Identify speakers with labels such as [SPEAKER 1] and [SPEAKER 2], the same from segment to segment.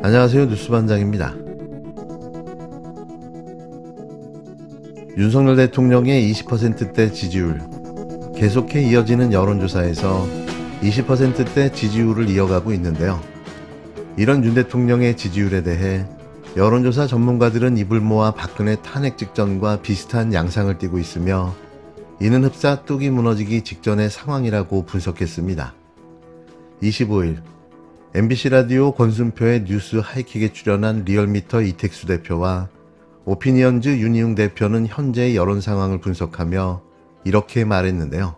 [SPEAKER 1] 안녕하세요. 뉴스반장입니다. 윤석열 대통령의 20%대 지지율. 계속해 이어지는 여론조사에서 20%대 지지율을 이어가고 있는데요. 이런 윤 대통령의 지지율에 대해 여론조사 전문가들은 입을 모아 박근혜 탄핵 직전과 비슷한 양상을 띠고 있으며 이는 흡사 뚝이 무너지기 직전의 상황이라고 분석했습니다. 25일 MBC 라디오 권순표의 뉴스 하이킥에 출연한 리얼미터 이택수 대표와 오피니언즈 윤희웅 대표는 현재의 여론 상황을 분석하며 이렇게 말했는데요.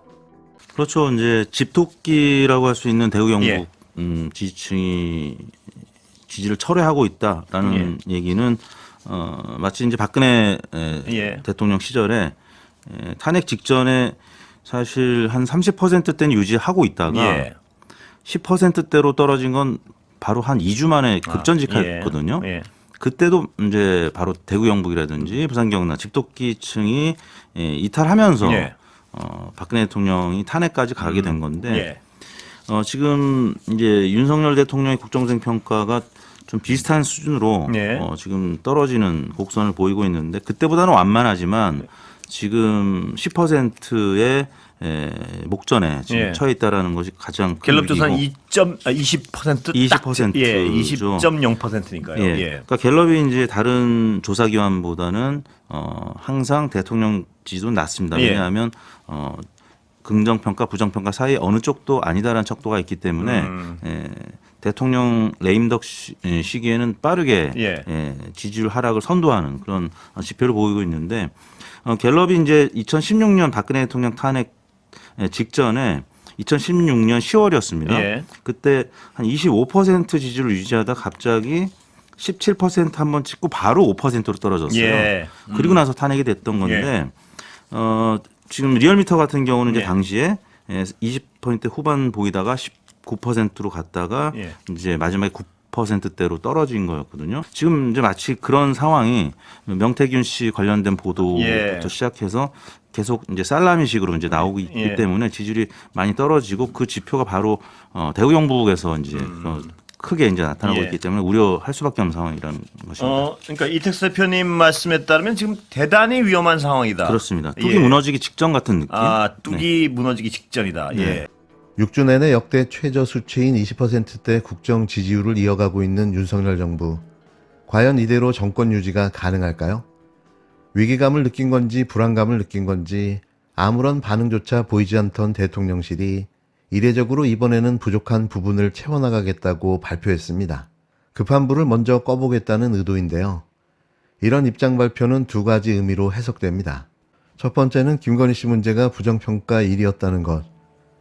[SPEAKER 2] 그렇죠. 이제 집토끼라고 할 수 있는 대구 경북 지지층이 지지를 철회하고 있다라는 얘기는 마치 이제 박근혜 대통령 시절에 탄핵 직전에 사실 한 30%대는 유지하고 있다가 10%대로 떨어진 건 바로 한 2주 만에 급전직했거든요. 그때도 이제 바로 대구 영북이라든지 부산 경남 집토끼층이 이탈하면서 박근혜 대통령이 탄핵까지 가게 된 건데 지금 이제 윤석열 대통령의 국정수행 평가가 좀 비슷한 수준으로 지금 떨어지는 곡선을 보이고 있는데 그때보다는 완만하지만 지금 10%의 목전에 지금 처해 있다라는 것이 가장 큰
[SPEAKER 3] 갤럽 조사는 20%, 20.0%니까요.
[SPEAKER 2] 그러니까 갤럽이 이제 다른 조사 기관보다는 항상 대통령 지지도 낮습니다. 왜냐하면 긍정 평가, 부정 평가 사이에 어느 쪽도 아니다라는 척도가 있기 때문에 대통령 레임덕 시기에는 빠르게 지지율 하락을 선도하는 그런 지표를 보이고 있는데 갤럽이 이제 2016년 박근혜 대통령 탄핵 직전에 2016년 10월이었습니다. 그때 한 25% 지지를 유지하다 갑자기 17% 한번 찍고 바로 5%로 떨어졌어요. 그리고 나서 탄핵이 됐던 건데 지금 리얼미터 같은 경우는 이제 당시에 20% 후반 보이다가 19%로 갔다가 이제 마지막에 9%대로 떨어진 거였거든요. 지금 이제 마치 그런 상황이 명태균 씨 관련된 보도부터 시작해서 계속 이제 살라미식으로 이제 나오고 있기 때문에 지지율이 많이 떨어지고 그 지표가 바로 대구 영북에서 이제 크게 이제 나타나고 있기 때문에 우려할 수밖에 없는 상황이라는 것입니다.
[SPEAKER 3] 그러니까 이택수 대표님 말씀에 따르면 지금 대단히 위험한 상황이다.
[SPEAKER 2] 그렇습니다. 뚝이 무너지기 직전 같은 느낌.
[SPEAKER 3] 뚝이 무너지기 직전이다.
[SPEAKER 1] 6주 내내 역대 최저 수치인 20%대 국정 지지율을 이어가고 있는 윤석열 정부. 과연 이대로 정권 유지가 가능할까요? 위기감을 느낀 건지 불안감을 느낀 건지 아무런 반응조차 보이지 않던 대통령실이 이례적으로 이번에는 부족한 부분을 채워나가겠다고 발표했습니다. 급한 불을 먼저 꺼보겠다는 의도인데요. 이런 입장 발표는 두 가지 의미로 해석됩니다. 첫 번째는 김건희 씨 문제가 부정평가 1위였다는 것.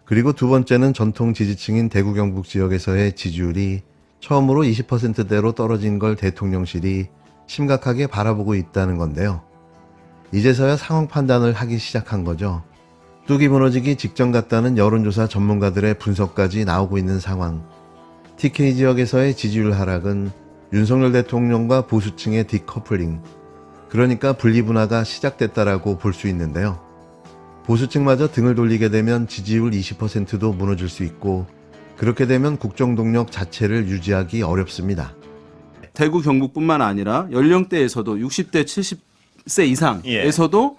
[SPEAKER 1] 그리고 두 번째는 전통 지지층인 대구 경북 지역에서의 지지율이 처음으로 20%대로 떨어진 걸 대통령실이 심각하게 바라보고 있다는 건데요. 이제서야 상황 판단을 하기 시작한 거죠. 뚝이 무너지기 직전 같다는 여론조사 전문가들의 분석까지 나오고 있는 상황. TK 지역에서의 지지율 하락은 윤석열 대통령과 보수층의 디커플링, 그러니까 분리분화가 시작됐다라고 볼 수 있는데요. 보수층마저 등을 돌리게 되면 지지율 20%도 무너질 수 있고 그렇게 되면 국정동력 자체를 유지하기 어렵습니다.
[SPEAKER 4] 대구 경북뿐만 아니라 연령대에서도 60대 70세 이상에서도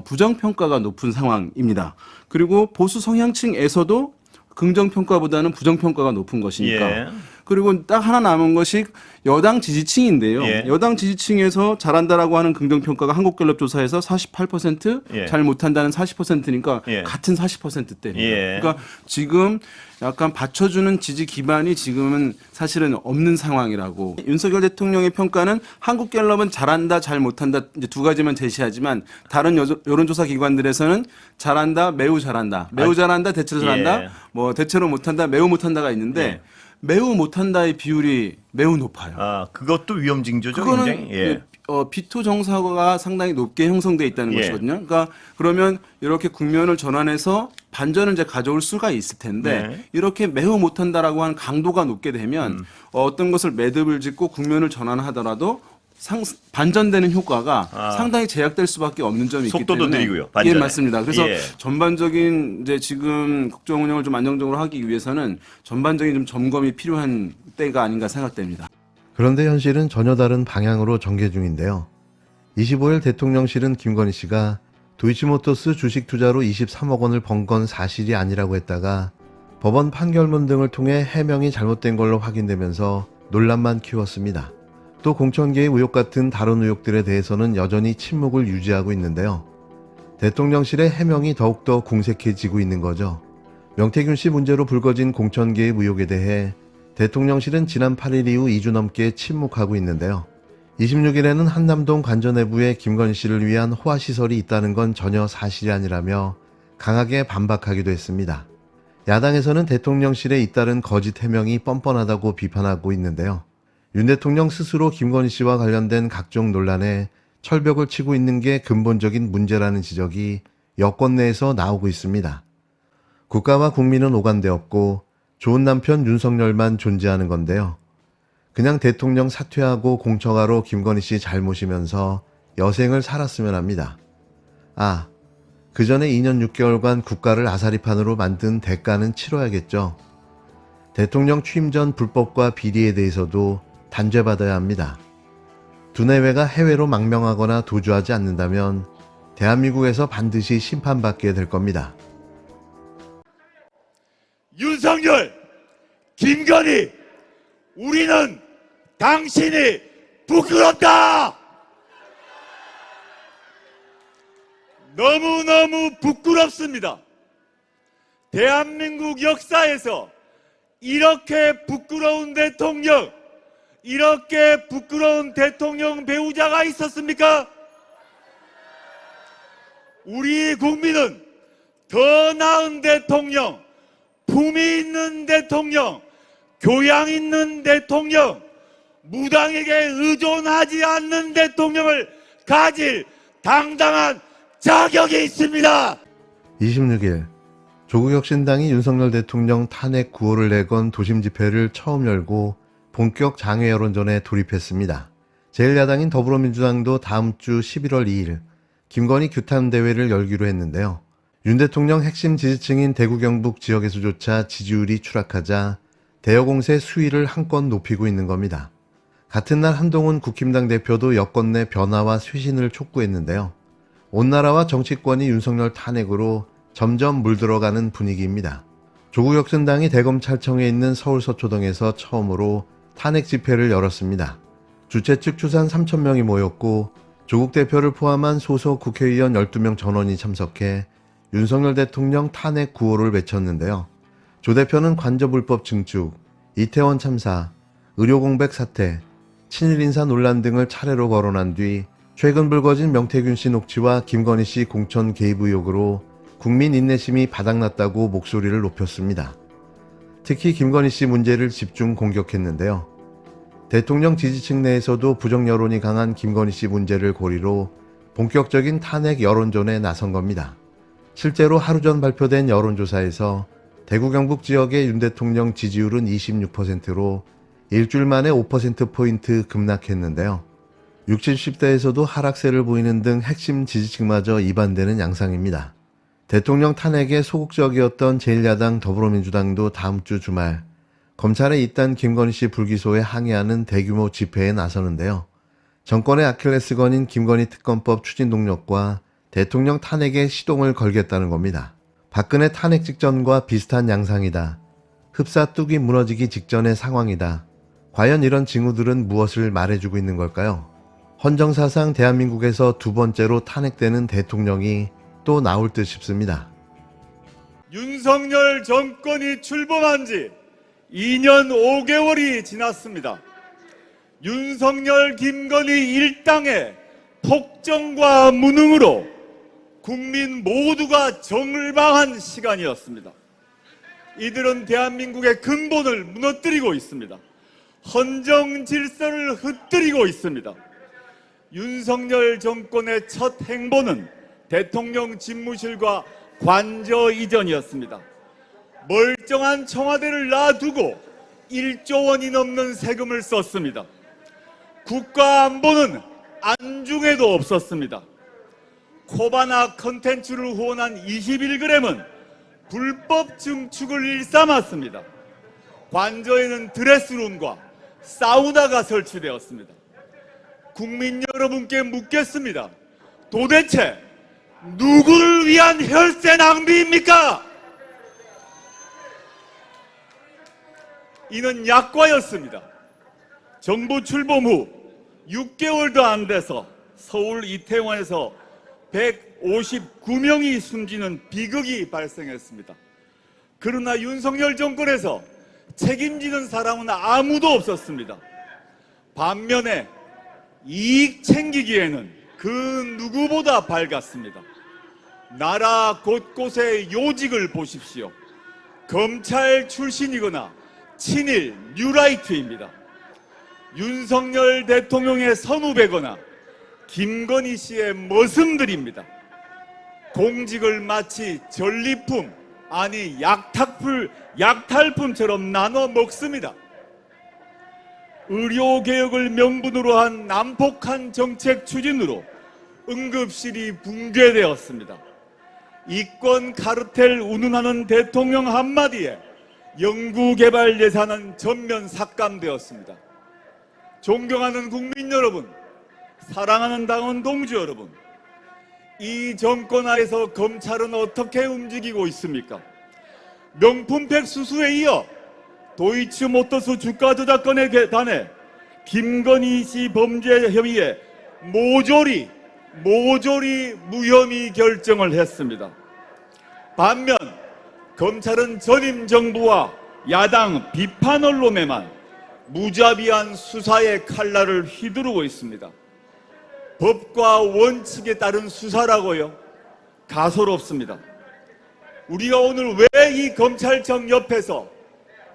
[SPEAKER 4] 부정평가가 높은 상황입니다. 그리고 보수 성향층에서도 긍정평가보다는 부정평가가 높은 것이니까. 그리고 딱 하나 남은 것이 여당 지지층인데요. 여당 지지층에서 잘한다라고 하는 긍정평가가 한국갤럽 조사에서 48%, 잘 못한다는 40%니까 같은 40%대입니다. 그러니까 지금 약간 받쳐주는 지지 기반이 지금은 사실은 없는 상황이라고. 윤석열 대통령의 평가는 한국갤럽은 잘한다, 잘 못한다 이제 두 가지만 제시하지만 다른 여론조사 기관들에서는 잘한다, 매우 잘한다, 매우 잘한다, 대체로 잘한다, 뭐 대체로 못한다, 매우 못한다가 있는데 매우 못한다의 비율이 매우 높아요.
[SPEAKER 3] 그것도 위험 징조죠.
[SPEAKER 4] 그거는
[SPEAKER 3] 굉장히.
[SPEAKER 4] 비토 정사가 상당히 높게 형성돼 있다는 것이거든요. 그러니까 그러면 이렇게 국면을 전환해서 반전을 이제 가져올 수가 있을 텐데 이렇게 매우 못한다라고 하는 강도가 높게 되면 어떤 것을 매듭을 짓고 국면을 전환하더라도 반전되는 효과가 상당히 제약될 수밖에 없는 점이 있기 때문에
[SPEAKER 3] 속도도 느리고요. 반전에.
[SPEAKER 4] 예, 맞습니다. 그래서 전반적인 이제 지금 국정 운영을 좀 안정적으로 하기 위해서는 전반적인 좀 점검이 필요한 때가 아닌가 생각됩니다.
[SPEAKER 1] 그런데 현실은 전혀 다른 방향으로 전개 중인데요. 25일 대통령실은 김건희 씨가 도이치모터스 주식 투자로 23억 원을 번 건 사실이 아니라고 했다가 법원 판결문 등을 통해 해명이 잘못된 걸로 확인되면서 논란만 키웠습니다. 또 공천계의 의혹 같은 다른 의혹들에 대해서는 여전히 침묵을 유지하고 있는데요. 대통령실의 해명이 더욱더 궁색해지고 있는 거죠. 명태균 씨 문제로 불거진 공천계의 의혹에 대해 대통령실은 지난 8일 이후 2주 넘게 침묵하고 있는데요. 26일에는 한남동 관저 내부에 김건희 씨를 위한 호화시설이 있다는 건 전혀 사실이 아니라며 강하게 반박하기도 했습니다. 야당에서는 대통령실에 잇따른 거짓 해명이 뻔뻔하다고 비판하고 있는데요. 윤 대통령 스스로 김건희 씨와 관련된 각종 논란에 철벽을 치고 있는 게 근본적인 문제라는 지적이 여권 내에서 나오고 있습니다. 국가와 국민은 오간되었고 좋은 남편 윤석열만 존재하는 건데요. 그냥 대통령 사퇴하고 공청하로 김건희 씨 잘 모시면서 여생을 살았으면 합니다. 그 전에 2년 6개월간 국가를 아사리판으로 만든 대가는 치러야겠죠. 대통령 취임 전 불법과 비리에 대해서도 단죄받아야 합니다. 두뇌회가 해외로 망명하거나 도주하지 않는다면 대한민국에서 반드시 심판받게 될 겁니다.
[SPEAKER 5] 윤석열, 김건희, 우리는 당신이 부끄럽다! 너무너무 부끄럽습니다. 대한민국 역사에서 이렇게 부끄러운 대통령, 이렇게 부끄러운 대통령 배우자가 있었습니까? 우리 국민은 더 나은 대통령, 품위 있는 대통령, 교양 있는 대통령, 무당에게 의존하지 않는 대통령을 가질 당당한 자격이 있습니다.
[SPEAKER 1] 26일 조국혁신당이 윤석열 대통령 탄핵 구호를 내건 도심 집회를 처음 열고 본격 장외 여론전에 돌입했습니다. 제1야당인 더불어민주당도 다음 주 11월 2일 김건희 규탄 대회를 열기로 했는데요. 윤 대통령 핵심 지지층인 대구 경북 지역에서조차 지지율이 추락하자 대여 공세 수위를 한껏 높이고 있는 겁니다. 같은 날 한동훈 국힘당 대표도 여권 내 변화와 쇄신을 촉구했는데요. 온 나라와 정치권이 윤석열 탄핵으로 점점 물들어가는 분위기입니다. 조국혁신당이 대검찰청에 있는 서울 서초동에서 처음으로 탄핵 집회를 열었습니다. 주최 측 추산 3,000명이 모였고 조국 대표를 포함한 소속 국회의원 12명 전원이 참석해 윤석열 대통령 탄핵 구호를 외쳤는데요. 조 대표는 관저불법 증축, 이태원 참사, 의료공백 사태, 친일 인사 논란 등을 차례로 거론한 뒤 최근 불거진 명태균 씨 녹취와 김건희 씨 공천 개입 의혹으로 국민 인내심이 바닥났다고 목소리를 높였습니다. 특히 김건희 씨 문제를 집중 공격했는데요. 대통령 지지층 내에서도 부정 여론이 강한 김건희 씨 문제를 고리로 본격적인 탄핵 여론전에 나선 겁니다. 실제로 하루 전 발표된 여론조사에서 대구 경북 지역의 윤 대통령 지지율은 26%로 일주일 만에 5%포인트 급락했는데요. 60, 70대에서도 하락세를 보이는 등 핵심 지지층마저 이반되는 양상입니다. 대통령 탄핵에 소극적이었던 제1야당 더불어민주당도 다음 주 주말 검찰에 잇단 김건희 씨 불기소에 항의하는 대규모 집회에 나서는데요. 정권의 아킬레스건인 김건희 특검법 추진 동력과 대통령 탄핵에 시동을 걸겠다는 겁니다. 박근혜 탄핵 직전과 비슷한 양상이다. 흡사 뚝이 무너지기 직전의 상황이다. 과연 이런 징후들은 무엇을 말해주고 있는 걸까요? 헌정사상 대한민국에서 두 번째로 탄핵되는 대통령이 또 나올 듯 싶습니다.
[SPEAKER 5] 윤석열 정권이 출범한 지 2년 5개월이 지났습니다. 윤석열 김건희 일당의 폭정과 무능으로 국민 모두가 정을망한 시간이었습니다. 이들은 대한민국의 근본을 무너뜨리고 있습니다. 헌정 질서를 흩뜨리고 있습니다. 윤석열 정권의 첫 행보는 대통령 집무실과 관저 이전이었습니다. 멀쩡한 청와대를 놔두고 1조 원이 넘는 세금을 썼습니다. 국가 안보는 안중에도 없었습니다. 코바나 컨텐츠를 후원한 21g은 불법 증축을 일삼았습니다. 관저에는 드레스룸과 사우나가 설치되었습니다. 국민 여러분께 묻겠습니다. 도대체 누구를 위한 혈세 낭비입니까? 이는 약과였습니다. 정부 출범 후 6개월도 안 돼서 서울 이태원에서 159명이 숨지는 비극이 발생했습니다. 그러나 윤석열 정권에서 책임지는 사람은 아무도 없었습니다. 반면에 이익 챙기기에는 그 누구보다 밝았습니다. 나라 곳곳의 요직을 보십시오. 검찰 출신이거나 친일 뉴라이트입니다. 윤석열 대통령의 선후배거나 김건희 씨의 머슴들입니다. 공직을 마치 전리품, 아니 약탈품처럼 나눠 먹습니다. 의료개혁을 명분으로 한 난폭한 정책 추진으로 응급실이 붕괴되었습니다. 이권 카르텔 운운하는 대통령 한마디에 연구개발 예산은 전면 삭감되었습니다. 존경하는 국민 여러분, 사랑하는 당원 동지 여러분, 이 정권 하에서 검찰은 어떻게 움직이고 있습니까? 명품백 수수에 이어 도이치모터스 주가 조작건에 관해 김건희 씨 범죄 혐의에 모조리 무혐의 결정을 했습니다. 반면 검찰은 전임 정부와 야당 비판 언론에만 무자비한 수사의 칼날을 휘두르고 있습니다. 법과 원칙에 따른 수사라고요? 가소롭습니다. 우리가 오늘 왜 이 검찰청 옆에서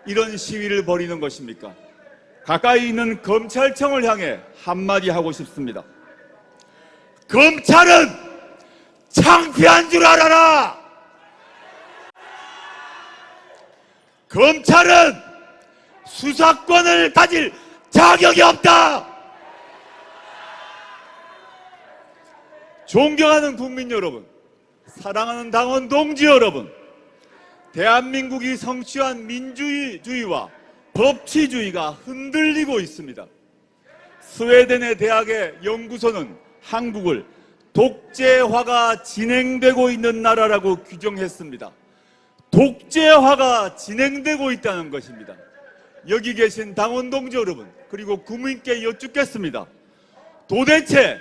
[SPEAKER 5] 이런 시위를 벌이는 것입니까? 가까이 있는 검찰청을 향해 한마디 하고 싶습니다. 검찰은 창피한 줄 알아라! 검찰은 수사권을 가질 자격이 없다! 존경하는 국민 여러분, 사랑하는 당원 동지 여러분, 대한민국이 성취한 민주주의와 법치주의가 흔들리고 있습니다. 스웨덴의 대학의 연구소는 한국을 독재화가 진행되고 있는 나라라고 규정했습니다. 독재화가 진행되고 있다는 것입니다. 여기 계신 당원 동지 여러분, 그리고 국민께 여쭙겠습니다. 도대체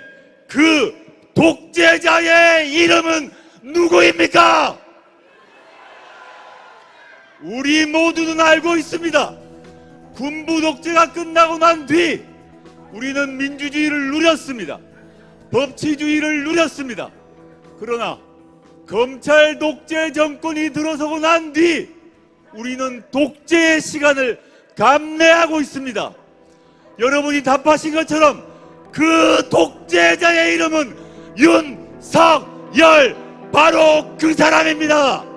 [SPEAKER 5] 그 독재자의 이름은 누구입니까? 우리 모두는 알고 있습니다. 군부 독재가 끝나고 난 뒤 우리는 민주주의를 누렸습니다. 법치주의를 누렸습니다. 그러나 검찰 독재 정권이 들어서고 난 뒤 우리는 독재의 시간을 감내하고 있습니다. 여러분이 답하신 것처럼 그 독재자의 이름은 윤석열, 바로 그 사람입니다.